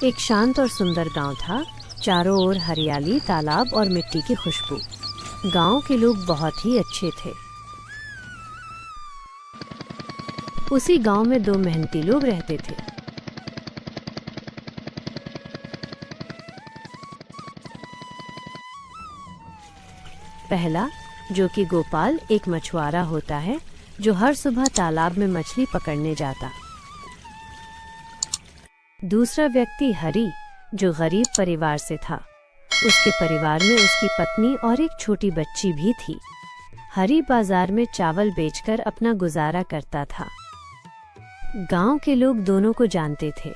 एक शांत और सुंदर गांव था। चारों ओर हरियाली, तालाब और मिट्टी की खुशबू। गांव के लोग बहुत ही अच्छे थे। उसी गांव में दो मेहनती लोग रहते थे। पहला, जो कि गोपाल, एक मछुआरा होता है जो हर सुबह तालाब में मछली पकड़ने जाता। दूसरा व्यक्ति हरी, जो गरीब परिवार से था। उसके परिवार में उसकी पत्नी और एक छोटी बच्ची भी थी। हरी बाजार में चावल बेचकर अपना गुजारा करता था। गांव के लोग दोनों को जानते थे।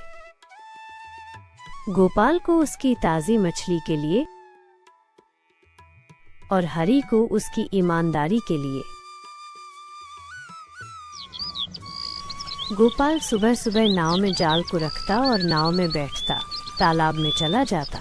गोपाल को उसकी ताज़ी मछली के लिए और हरी को उसकी ईमानदारी के लिए। गोपाल सुबह सुबह नाव में जाल को रखता और नाव में बैठता, तालाब में चला जाता।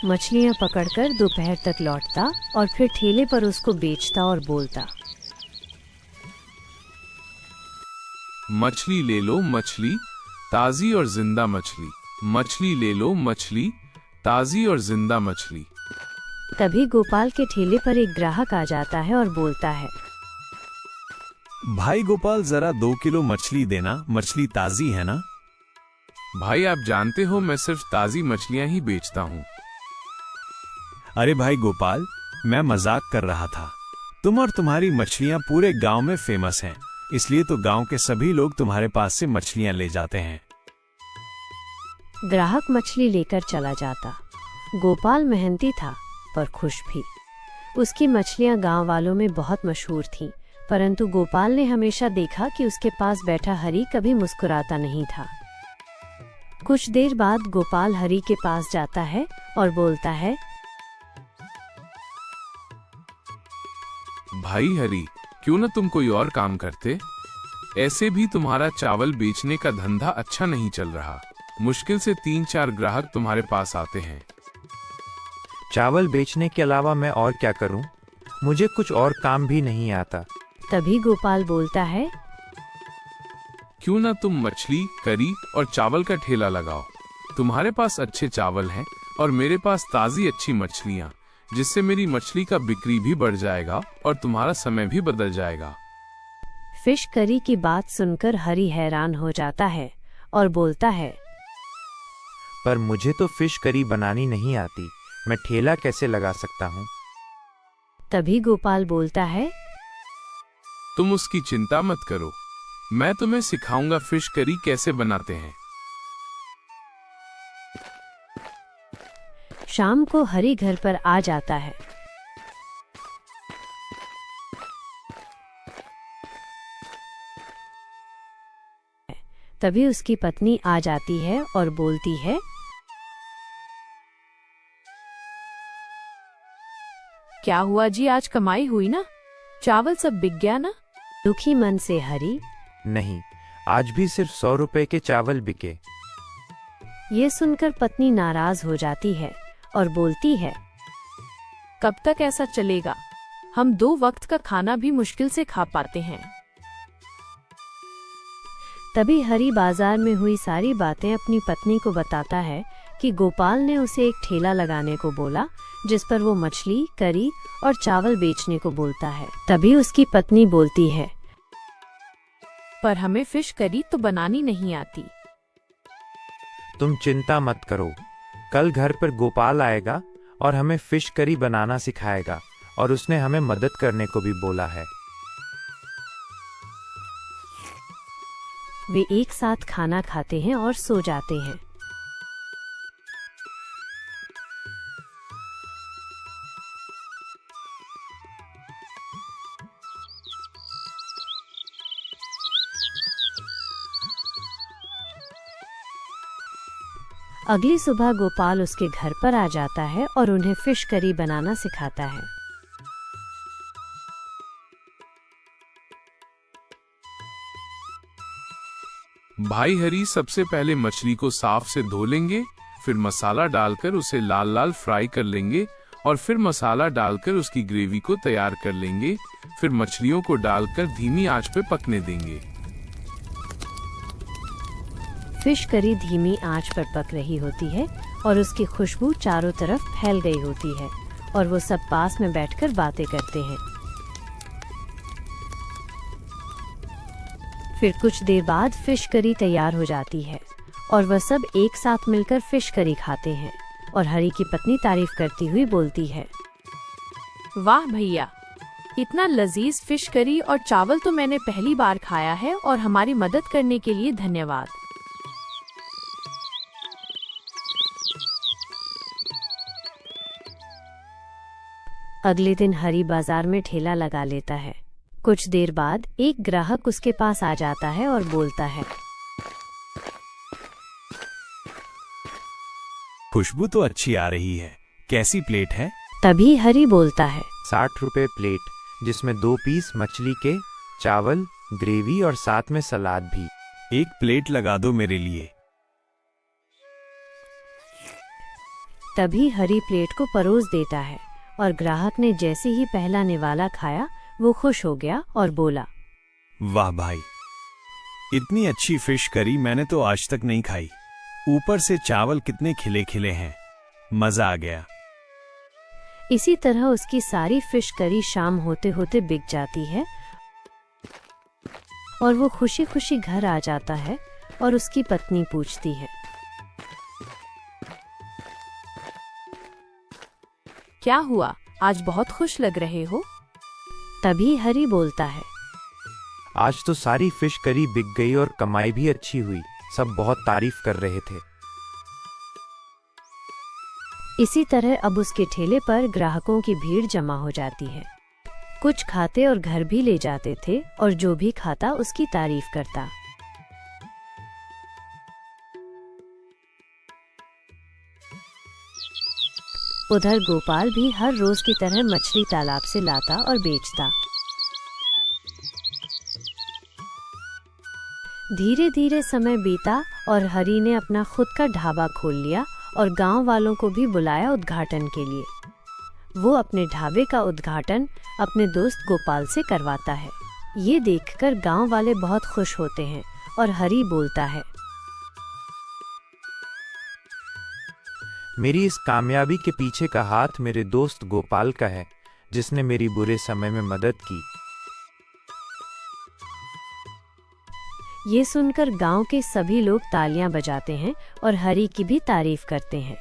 मछलियां पकड़कर दोपहर तक लौटता और फिर ठेले पर उसको बेचता और बोलता, मछली ले लो मछली, ताज़ी और जिंदा मछली। मछली ले लो मछली, ताज़ी और जिंदा मछली। तभी गोपाल के ठेले पर एक ग्राहक आ जाता है और बोलता है, भाई गोपाल, जरा 2 किलो मछली देना, मछली ताज़ी है ना? भाई आप जानते हो मैं सिर्फ ताज़ी मछलियां ही बेचता हूँ। अरे भाई गोपाल, मैं मजाक कर रहा था। तुम और तुम्हारी मछलियां पूरे गांव में फेमस हैं, इसलिए तो गांव के सभी लोग तुम्हारे पास से मछलियां ले जाते हैं। ग्राहक मछली लेकर चला जाता। गोपाल मेहनती था पर खुश भी। उसकी मछलियां गांव वालों में बहुत मशहूर थीं, परंतु गोपाल ने हमेशा देखा कि उसके पास बैठा हरी कभी मुस्कुराता नहीं था। कुछ देर बाद गोपाल हरी के पास जाता है और बोलता है, भाई हरी, क्यों न तुम कोई और काम करते? ऐसे भी तुम्हारा चावल बेचने का धंधा अच्छा नहीं चल रहा। मुश्किल से 3-4 ग्राहक तुम्हारे पास आते हैं। चावल बेचने के अलावा मैं और क्या करूं? मुझे कुछ और काम भी नहीं आता। तभी गोपाल बोलता है, क्यों ना तुम मछली, करी और चावल का ठेला लगाओ। तुम्हारे पास अच्छे चावल हैं और मेरे पास ताज़ी अच्छी मछलियाँ, जिससे मेरी मछली का बिक्री भी बढ़ जाएगा और तुम्हारा समय भी बदल जाएगा। फिश करी की बात सुनकर हरी हैरान हो जाता है और बोलता है, पर मुझे तो फिश करी बनानी नहीं आती, मैं ठेला कैसे लगा सकता हूँ? तभी गोपाल बोलता है, तुम उसकी चिंता मत करो, मैं तुम्हें सिखाऊंगा फिश करी कैसे बनाते हैं। शाम को हरी घर पर आ जाता है। तभी उसकी पत्नी आ जाती है और बोलती है, क्या हुआ जी, आज कमाई हुई ना? चावल सब बिक गया ना? दुखी मन से हरी, नहीं, आज भी सिर्फ 100 रुपए के चावल बिके। ये सुनकर पत्नी नाराज हो जाती है और बोलती है, कब तक ऐसा चलेगा? हम 2 वक्त का खाना भी मुश्किल से खा पाते हैं। तभी हरी बाजार में हुई सारी बातें अपनी पत्नी को बताता है कि गोपाल ने उसे एक ठेला लगाने को बोला, जिस पर वो मछली, करी और चावल बेचने को बोलता है। तभी उसकी पत्नी बोलती है, पर हमें फिश करी तो बनानी नहीं आती। तुम चिंता मत करो, कल घर पर गोपाल आएगा और हमें फिश करी बनाना सिखाएगा, और उसने हमें मदद करने को भी बोला है। वे एक साथ खाना खाते हैं और सो जाते हैं। अगली सुबह गोपाल उसके घर पर आ जाता है और उन्हें फिश करी बनाना सिखाता है। भाई हरी, सबसे पहले मछली को साफ से धो लेंगे, फिर मसाला डालकर उसे लाल लाल फ्राई कर लेंगे और फिर मसाला डालकर उसकी ग्रेवी को तैयार कर लेंगे। फिर मछलियों को डालकर धीमी आंच पे पकने देंगे। फिश करी धीमी आंच पर पक रही होती है और उसकी खुशबू चारों तरफ फैल गई होती है और वो सब पास में बैठकर बातें करते हैं। फिर कुछ देर बाद फिश करी तैयार हो जाती है और वह सब एक साथ मिलकर फिश करी खाते हैं और हरी की पत्नी तारीफ करती हुई बोलती है, वाह भैया, इतना लजीज फिश करी और चावल तो मैंने पहली बार खाया है और हमारी मदद करने के लिए धन्यवाद। अगले दिन हरी बाजार में ठेला लगा लेता है। कुछ देर बाद एक ग्राहक उसके पास आ जाता है और बोलता है, खुशबू तो अच्छी आ रही है, कैसी प्लेट है? तभी हरी बोलता है, 60 रुपए प्लेट, जिसमें 2 पीस मछली के, चावल, ग्रेवी और साथ में सलाद भी। एक प्लेट लगा दो मेरे लिए। तभी हरी प्लेट को परोस देता है और ग्राहक ने जैसे ही पहला निवाला खाया वो खुश हो गया और बोला, वाह भाई, इतनी अच्छी फिश करी मैंने तो आज तक नहीं खाई। ऊपर से चावल कितने खिले खिले हैं, मजा आ गया। इसी तरह उसकी सारी फिश करी शाम होते होते बिक जाती है और वो खुशी खुशी घर आ जाता है और उसकी पत्नी पूछती है, क्या हुआ, आज बहुत खुश लग रहे हो? तभी हरी बोलता है, आज तो सारी फिश करी बिक गई और कमाई भी अच्छी हुई, सब बहुत तारीफ कर रहे थे। इसी तरह अब उसके ठेले पर ग्राहकों की भीड़ जमा हो जाती है। कुछ खाते और घर भी ले जाते थे और जो भी खाता उसकी तारीफ करता। उधर गोपाल भी हर रोज की तरह मछली तालाब से लाता और बेचता। धीरे धीरे समय बीता और हरी ने अपना खुद का ढाबा खोल लिया और गांव वालों को भी बुलाया उद्घाटन के लिए। वो अपने ढाबे का उद्घाटन अपने दोस्त गोपाल से करवाता है। ये देखकर गांव वाले बहुत खुश होते हैं और हरी बोलता है, मेरी इस कामयाबी के पीछे का हाथ मेरे दोस्त गोपाल का है, जिसने मेरी बुरे समय में मदद की। ये सुनकर गांव के सभी लोग तालियां बजाते हैं और हरी की भी तारीफ करते हैं।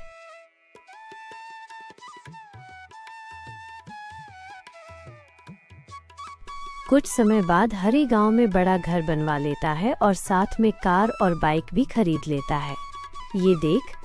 कुछ समय बाद हरी गांव में बड़ा घर बनवा लेता है और साथ में कार और बाइक भी खरीद लेता है। ये देख